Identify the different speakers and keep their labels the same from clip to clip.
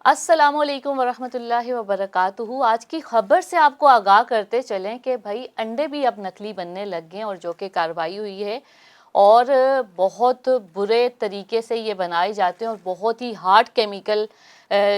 Speaker 1: अस्सलाम वालेकुम वरहमतुल्लाहि वबरकातुहू। आज की खबर से आपको आगाह करते चलें कि भाई अंडे भी अब नकली बनने लग गए हैं और जो कि कार्रवाई हुई है और बहुत बुरे तरीके से ये बनाए जाते हैं और बहुत ही हार्ड केमिकल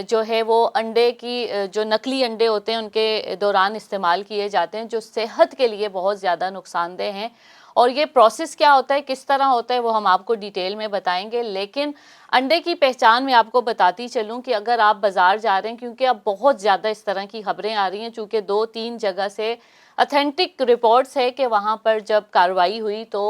Speaker 1: जो है वो अंडे की जो नकली अंडे होते हैं उनके दौरान इस्तेमाल किए जाते हैं, जो सेहत के लिए बहुत ज़्यादा नुकसानदेह हैं। और ये प्रोसेस क्या होता है, किस तरह होता है, वो हम आपको डिटेल में बताएंगे। लेकिन अंडे की पहचान मैं आपको बताती चलूं कि अगर आप बाज़ार जा रहे हैं, क्योंकि अब बहुत ज़्यादा इस तरह की खबरें आ रही हैं, चूँकि 2-3 जगह से अथेंटिक रिपोर्ट्स है कि वहाँ पर जब कार्रवाई हुई तो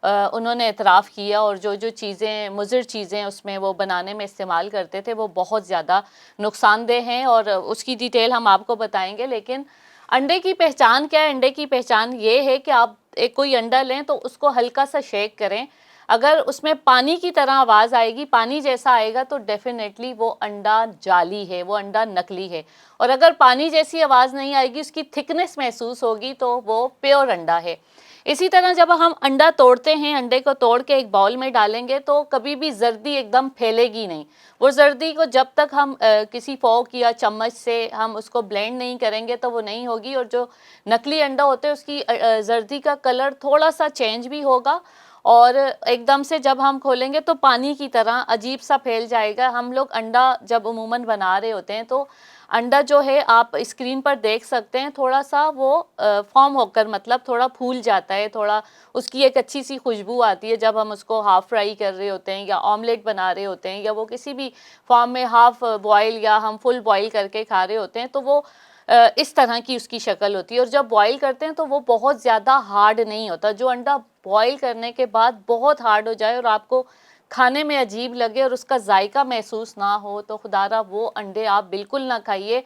Speaker 1: उन्होंने एतराफ़ किया और जो जो चीज़ें मुज़र चीज़ें उसमें वो बनाने में इस्तेमाल करते थे वो बहुत ज़्यादा नुकसानदेह हैं और उसकी डिटेल हम आपको बताएंगे। लेकिन अंडे की पहचान क्या है? अंडे की पहचान ये है कि आप एक कोई अंडा लें तो उसको हल्का सा शेक करें, अगर उसमें पानी की तरह आवाज़ आएगी, पानी जैसा आएगा, तो डेफिनेटली वो अंडा जाली है, वो अंडा नकली है। और अगर पानी जैसी आवाज़ नहीं आएगी, उसकी थिकनेस महसूस होगी, तो वो प्योर अंडा है। इसी तरह जब हम अंडा तोड़ते हैं, अंडे को तोड़ के एक बाउल में डालेंगे तो कभी भी जर्दी एकदम फैलेगी नहीं। वो जर्दी को जब तक हम किसी फोक या चम्मच से हम उसको ब्लेंड नहीं करेंगे तो वो नहीं होगी। और जो नकली अंडा होते हैं उसकी जर्दी का कलर थोड़ा सा चेंज भी होगा और एकदम से जब हम खोलेंगे तो पानी की तरह अजीब सा फैल जाएगा। हम लोग अंडा जब उमूमन बना रहे होते हैं तो अंडा जो है आप स्क्रीन पर देख सकते हैं, थोड़ा सा वो फॉर्म होकर मतलब थोड़ा फूल जाता है, थोड़ा उसकी एक अच्छी सी खुशबू आती है जब हम उसको हाफ़ फ्राई कर रहे होते हैं या ऑमलेट बना रहे होते हैं या वो किसी भी फॉर्म में हाफ़ बॉयल या हम फुल बॉयल करके खा रहे होते हैं, तो वो इस तरह की उसकी शक्ल होती है। और जब बॉयल करते हैं तो वो बहुत ज़्यादा हार्ड नहीं होता। जो अंडा बॉयल करने के बाद बहुत हार्ड हो जाए और आपको खाने में अजीब लगे और उसका जायका महसूस ना हो, तो खुदारा वो अंडे आप बिल्कुल ना खाइए,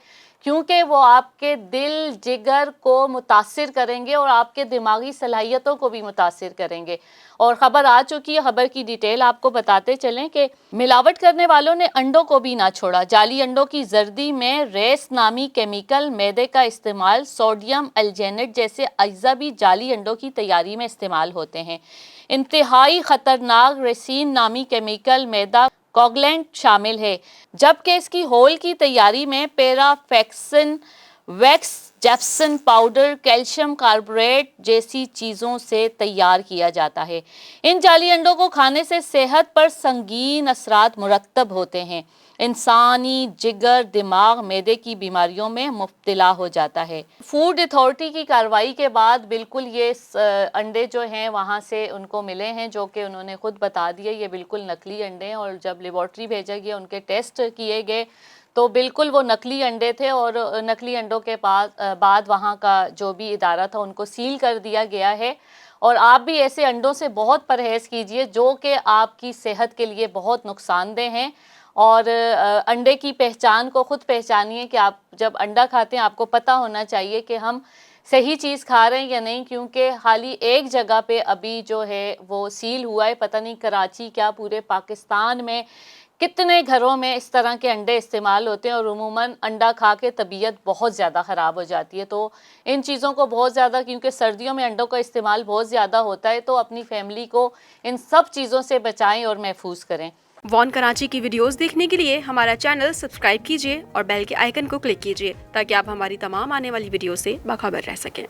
Speaker 1: क्योंकि वो आपके दिल जिगर को मुतासिर करेंगे और आपके दिमागी सलाहियतों को भी मुतासिर करेंगे। और ख़बर आ चुकी है, ख़बर की डिटेल आपको बताते चलें कि मिलावट करने वालों ने अंडों को भी ना छोड़ा। जाली अंडों की जर्दी में रेस नामी केमिकल, मैदे का इस्तेमाल, सोडियम अल्जेनेट जैसे अज्जा भी जाली अंडों की तैयारी में इस्तेमाल होते हैं। इंतहाई ख़तरनाक रेसिन नामी केमिकल मैदा कॉगलेंट शामिल है, जबकि इसकी होल की तैयारी में पैराफेक्सिन, वैक्स, जेप्सन पाउडर, कैल्शियम कार्बोरेट जैसी चीज़ों से तैयार किया जाता है। इन जाली अंडों को खाने से सेहत पर संगीन असरात मुरतब होते हैं। इंसानी जिगर, दिमाग, मैदे की बीमारियों में मुब्तला हो जाता है। फूड अथॉरिटी की कार्रवाई के बाद बिल्कुल ये अंडे जो हैं वहाँ से उनको मिले हैं, जो कि उन्होंने खुद बता दिए ये बिल्कुल नकली अंडे हैं। और जब लेबॉर्ट्री भेजा गया, उनके टेस्ट किए गए तो बिल्कुल वो नकली अंडे थे। और नकली अंडों के बाद वहाँ का जो भी इदारा था उनको सील कर दिया गया है। और आप भी ऐसे अंडों से बहुत परहेज़ कीजिए जो कि आपकी सेहत के लिए बहुत नुकसानदेह हैं। और अंडे की पहचान को खुद पहचानिए कि आप जब अंडा खाते हैं आपको पता होना चाहिए कि हम सही चीज़ खा रहे हैं या नहीं, क्योंकि हाली एक जगह पे अभी जो है वो सील हुआ है, पता नहीं कराची क्या पूरे पाकिस्तान में कितने घरों में इस तरह के अंडे इस्तेमाल होते हैं और उमूमन अंडा खा के तबीयत बहुत ज़्यादा ख़राब हो जाती है। तो इन चीज़ों को बहुत ज़्यादा, क्योंकि सर्दियों में अंडों का इस्तेमाल बहुत ज़्यादा होता है, तो अपनी फैमिली को इन सब चीज़ों से बचाएं और महफूज करें।
Speaker 2: वॉन कराची की वीडियोस देखने के लिए हमारा चैनल सब्सक्राइब कीजिए और बेल के आइकन को क्लिक कीजिए ताकि आप हमारी तमाम आने वाली वीडियो से बाखबर रह सकें।